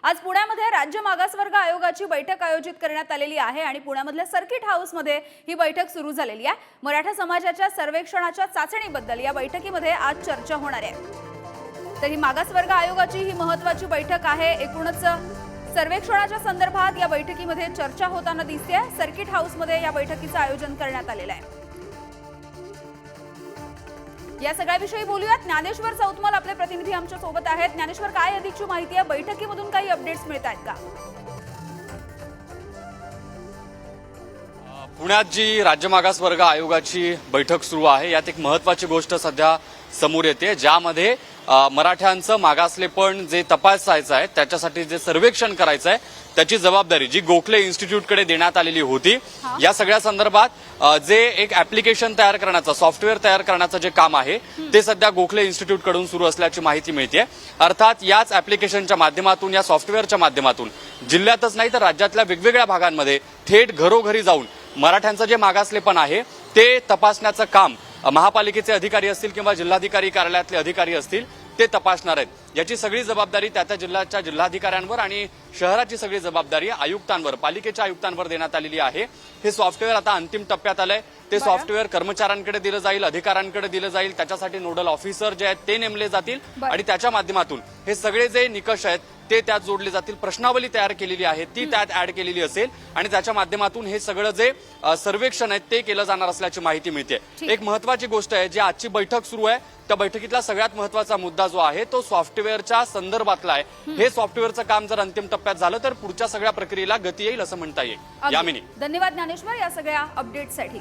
आज पुण्यामध्ये राज्य मागासवर्ग आयोगाची बैठक आयोजित करण्यात आलेली आहे आणि पुण्यामधल्या सर्किट हाऊसमध्ये ही बैठक सुरू झालेली आहे। मराठा समाजाच्या सर्वेक्षणाच्या चाचणीबद्दल या बैठकीमध्ये आज चर्चा होणार आहे। तर ही मागासवर्ग आयोगाची ही महत्त्वाची बैठक आहे। एकूणच सर्वेक्षणाच्या संदर्भात या बैठकीमध्ये चर्चा होताना दिसते। सर्किट हाऊसमध्ये या बैठकीचं आयोजन करण्यात आलेलं आहे। या सगळ्याविषयी बोलूयात। ज्ञानेश्वर चौतमल आपले प्रतिनिधी आमच्या सोबत आहेत। ज्ञानेश्वर, काय अधिकची माहिती आहे? बैठकीमधून काही अपडेट्स मिळत आहेत का? पुण्यात जी राज्य मागासवर्ग आयोगाची बैठक सुरू आहे यात एक महत्त्वाची गोष्ट सध्या समोर येते, ज्यामध्ये मराठ्यांचं मागासलेपण जे तपासायचं आहे त्याच्यासाठी जे सर्वेक्षण करायचं आहे त्याची जबाबदारी जी गोखले इन्स्टिट्यूटकडे देण्यात आलेली होती। या सगळ्या संदर्भात जे एक ऍप्लिकेशन तयार करण्याचं, सॉफ्टवेअर तयार करण्याचं जे काम आहे ते सध्या गोखले इन्स्टिट्यूटकडून सुरू असल्याची माहिती मिळते। अर्थात याच ऍप्लिकेशनच्या माध्यमातून, या सॉफ्टवेअरच्या माध्यमातून जिल्ह्यातच नाही तर राज्यातल्या वेगवेगळ्या भागांमध्ये थेट घरोघरी जाऊन मराठ्यांचं जे मागासलेपण आहे ते तपासण्याचं काम महापालिकेचे अधिकारी असतील किंवा जिल्हाधिकारी कार्यालयातले अधिकारी असतील ते तपासणार आहेत। याची सगळी जबाबदारी त्या जिल्ह्याच्या जिल्हाधिकाऱ्यांवर आणि शहराची सगळी जबाबदारी आयुक्तांवर, पालिकेच्या आयुक्तांवर देण्यात आलेली आहे। हे सॉफ्टवेअर आता अंतिम टप्प्यात आलंय। ते सॉफ्टवेअर कर्मचाऱ्यांकडे दिलं जाईल, अधिकाऱ्यांकडे दिलं जाईल, त्याच्यासाठी नोडल ऑफिसर जे आहेत ते नेमले जातील आणि त्याच्या माध्यमातून हे सगळे जे निकष आहेत ते त्यात जोडले जातील। प्रश्नावली तयार केलेली आहे ती त्यात ऍड केलेली असेल आणि त्याच्या माध्यमातून हे सगळं जे सर्वेक्षण आहे ते केलं जाणार असल्याची माहिती मिळते। एक महत्त्वाची गोष्ट आहे, जी आजची बैठक सुरू आहे त्या बैठकीतला सगळ्यात महत्त्वाचा मुद्दा जो आहे तो सॉफ्टवेअरच्या संदर्भातला आहे। हे सॉफ्टवेअरचं काम जर अंतिम टप्प्यात झालं तर पुढच्या सगळ्या प्रक्रियेला गती येईल असं म्हणता येईल। यामिनी, धन्यवाद ज्ञानेश्वर या सगळ्या अपडेटसाठी।